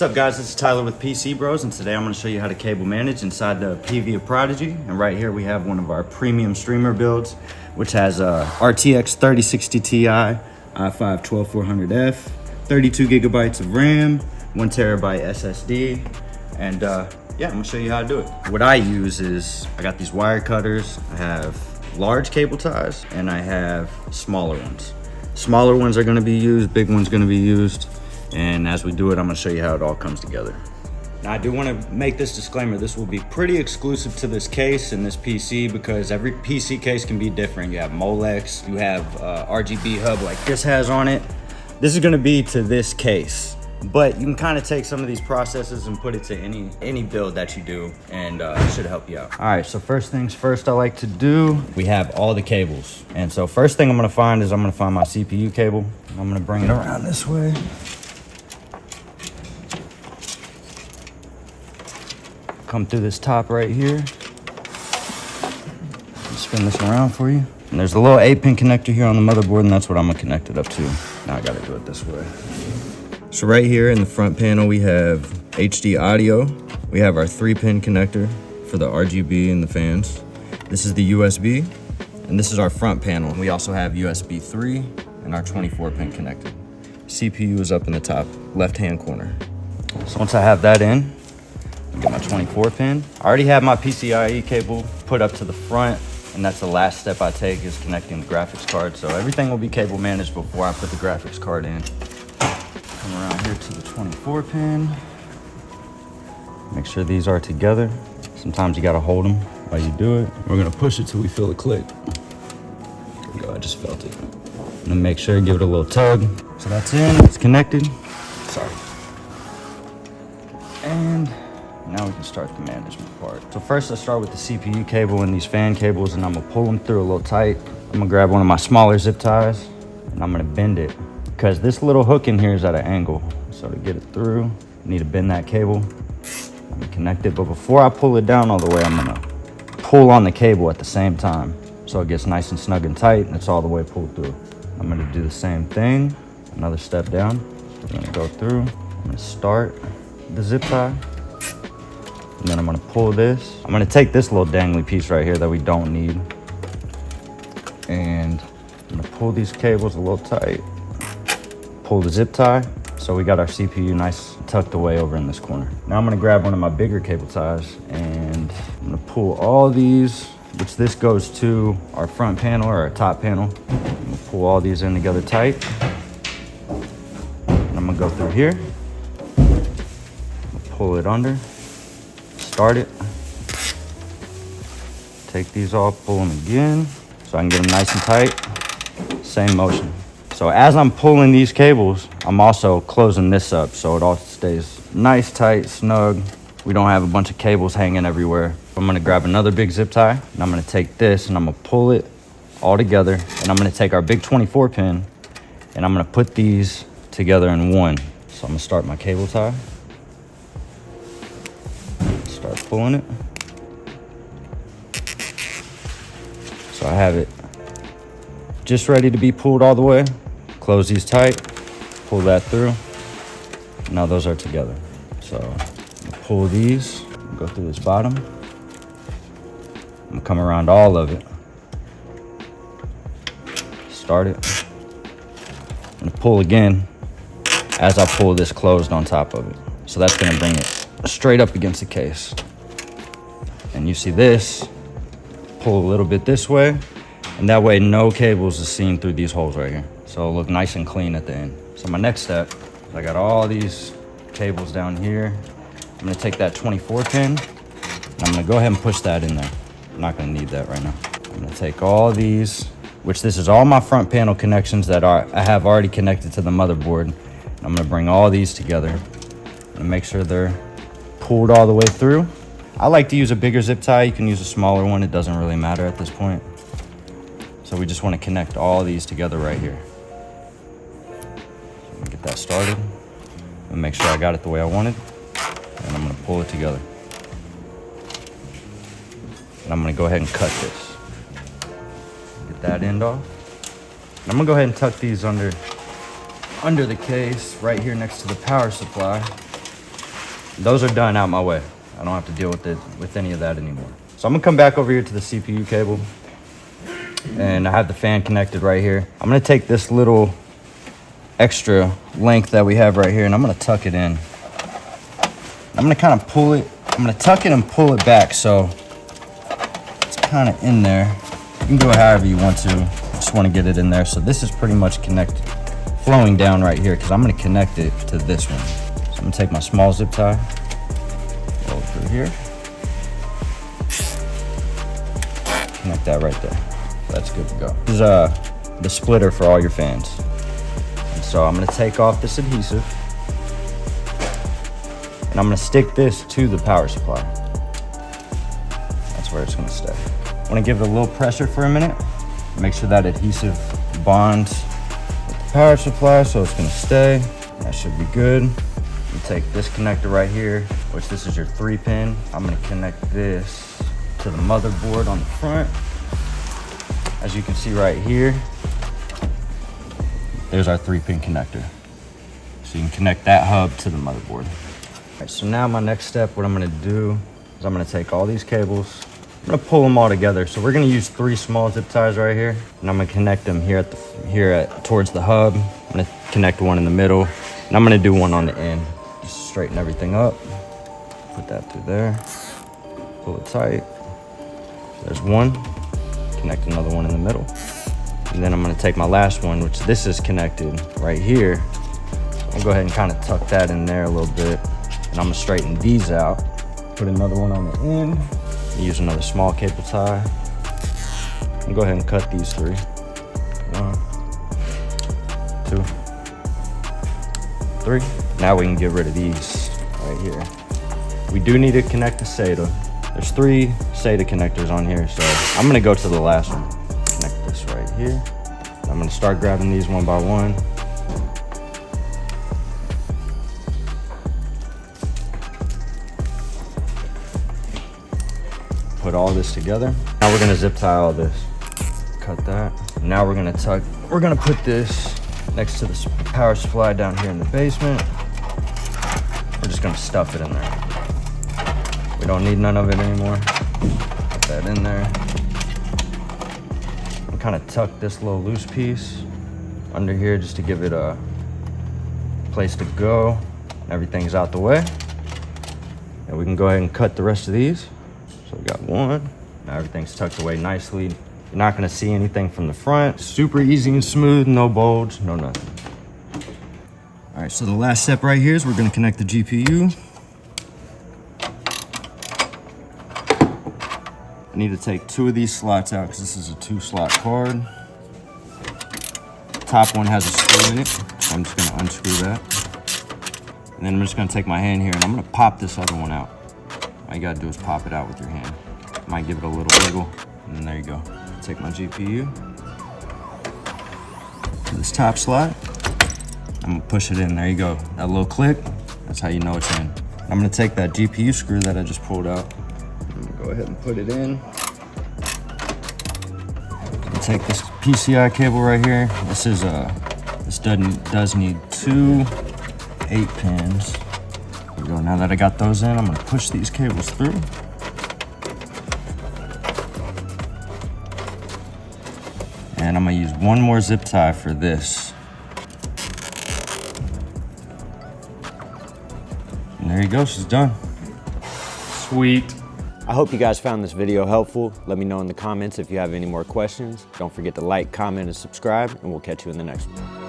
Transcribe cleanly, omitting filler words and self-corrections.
What's up guys, this is Tyler with PCBros, and today I'm going to show you how to cable manage inside the PV of Prodigy. And right here we have one of our premium streamer builds, which has a RTX 3060 Ti, i5-12400F, 32 gigabytes of RAM, 1 terabyte SSD, and yeah, I'm going to show you how to do it. What I use is, I got these wire cutters, I have large cable ties, and I have smaller ones. Smaller ones are going to be used, big ones going to be used. And as we do it, I'm gonna show you how it all comes together. Now I do wanna make this disclaimer, this will be pretty exclusive to this case and this PC because every PC case can be different. You have Molex, you have RGB hub like this has on it. This is gonna be to this case, but you can kind of take some of these processes and put it to any build that you do, and it should help you out. All right, so first things first I like to do, we have all the cables. And so first thing I'm gonna find is I'm gonna find my CPU cable. I'm gonna bring it around this way. Come through this top right here. Spin this around for you. And there's a little 8-pin connector here on the motherboard, and that's what I'm gonna connect it up to. Now I gotta do it this way. So right here in the front panel, we have HD audio. We have our 3-pin connector for the RGB and the fans. This is the USB, and this is our front panel. We also have USB 3 and our 24-pin connector. CPU is up in the top left-hand corner. So once I have that in, get my 24-pin. I already have my PCIe cable put up to the front, and that's the last step I take is connecting the graphics card. So everything will be cable managed before I put the graphics card in. Come around here to the 24-pin. Make sure these are together. Sometimes you gotta hold them while you do it. We're gonna push it till we feel a click. There we go, I just felt it. And then make sure, give it a little tug. So that's in, it's connected. Sorry. And now we can start the management part. So first let's start with the CPU cable and these fan cables, and I'm gonna pull them through a little tight. I'm gonna grab one of my smaller zip ties and I'm gonna bend it because this little hook in here is at an angle. So to get it through, I need to bend that cable. I'm gonna connect it, but before I pull it down all the way, I'm gonna pull on the cable at the same time so it gets nice and snug and tight and it's all the way pulled through. I'm gonna do the same thing, another step down. I'm gonna go through, I'm gonna start the zip tie. And then I'm gonna pull this. I'm gonna take this little dangly piece right here that we don't need. And I'm gonna pull these cables a little tight. Pull the zip tie. So we got our CPU nice tucked away over in this corner. Now I'm gonna grab one of my bigger cable ties and I'm gonna pull all these, which this goes to our front panel or our top panel. I'm gonna pull all these in together tight. And I'm gonna go through here. Pull it under. Start it. Take these off, pull them again so I can get them nice and tight. Same motion. So as I'm pulling these cables, I'm also closing this up so it all stays nice, tight, snug. We don't have a bunch of cables hanging everywhere. I'm gonna grab another big zip tie and I'm gonna take this and I'm gonna pull it all together, and I'm gonna take our big 24-pin and I'm gonna put these together in one. So I'm gonna start my cable tie. Start pulling it. So I have it just ready to be pulled all the way. Close these tight, pull that through. Now those are together. So I'm gonna pull these, go through this bottom. I'm gonna come around all of it. Start it. I'm gonna pull again as I pull this closed on top of it. So that's gonna bring it straight up against the case. And you see this, pull a little bit this way, and that way no cables is seen through these holes right here. So it'll look nice and clean at the end. So my next step, I got all these cables down here. I'm gonna take that 24-pin, and I'm gonna go ahead and push that in there. I'm not gonna need that right now. I'm gonna take all these, which this is all my front panel connections that I have already connected to the motherboard. And I'm gonna bring all these together and make sure they're pulled all the way through. I like to use a bigger zip tie. You can use a smaller one. It doesn't really matter at this point. So we just want to connect all these together right here. So get that started and make sure I got it the way I wanted. And I'm going to pull it together. And I'm going to go ahead and cut this. Get that end off. And I'm going to go ahead and tuck these under the case right here next to the power supply. those are done out my way. I don't have to deal with any of that anymore. So I'm gonna come back over here to the CPU cable, and I have the fan connected right here. I'm gonna take this little extra length that we have right here, and I'm gonna tuck it in. I'm gonna kind of pull it. I'm gonna tuck it and pull it back so it's kind of in there. You can do it however you want to. I just want to get it in there. So this is pretty much connected, flowing down right here, because I'm gonna connect it to this one. So I'm gonna take my small zip tie, go through here, connect that right there. That's good to go. This is the splitter for all your fans. And so I'm gonna take off this adhesive, and I'm gonna stick this to the power supply. That's where it's gonna stay. I wanna give it a little pressure for a minute. Make sure that adhesive bonds with the power supply, so it's gonna stay. That should be good. You take this connector right here, which this is your 3-pin. I'm gonna connect this to the motherboard on the front. As you can see right here, there's our 3-pin connector. So you can connect that hub to the motherboard. All right, so now my next step, what I'm gonna do is I'm gonna take all these cables, I'm gonna pull them all together. So we're gonna use 3 small zip ties right here, and I'm gonna connect them towards the hub. I'm gonna connect one in the middle, and I'm gonna do one on the end. Just straighten everything up. Put that through there. Pull it tight. There's one. Connect another one in the middle. And then I'm gonna take my last one, which this is connected right here. I'll go ahead and kind of tuck that in there a little bit. And I'm gonna straighten these out. Put another one on the end. Use another small cable tie. And go ahead and cut these 3. 1, 2, 3. Now we can get rid of these right here. We do need to connect the SATA. There's 3 SATA connectors on here, so I'm gonna go to the last one. Connect this right here. I'm gonna start grabbing these one by one. Put all this together. Now we're gonna zip tie all this. Cut that. Now we're gonna put this next to the power supply down here in the basement. We're just gonna stuff it in there. We don't need none of it anymore. Put that in there. And kind of tuck this little loose piece under here just to give it a place to go. Everything's out the way. And we can go ahead and cut the rest of these. So we got one. Now everything's tucked away nicely. You're not gonna see anything from the front. Super easy and smooth, no bulge, no nothing. All right, so the last step right here is we're gonna connect the GPU. I need to take 2 of these slots out because this is a 2-slot card. The top one has a screw in it, so I'm just gonna unscrew that. And then I'm just gonna take my hand here and I'm gonna pop this other one out. All you gotta do is pop it out with your hand. Might give it a little wiggle, and then there you go. Take my GPU to this top slot. I'm gonna push it in, there you go. That little click, that's how you know it's in. I'm gonna take that GPU screw that I just pulled out. I'm gonna go ahead and put it in. Take this PCI cable right here. This does need 2 8-pins. There we go. Now that I got those in, I'm gonna push these cables through. And I'm gonna use one more zip tie for this. And there you go, she's done. Sweet. I hope you guys found this video helpful. Let me know in the comments if you have any more questions. Don't forget to like, comment, and subscribe, and we'll catch you in the next one.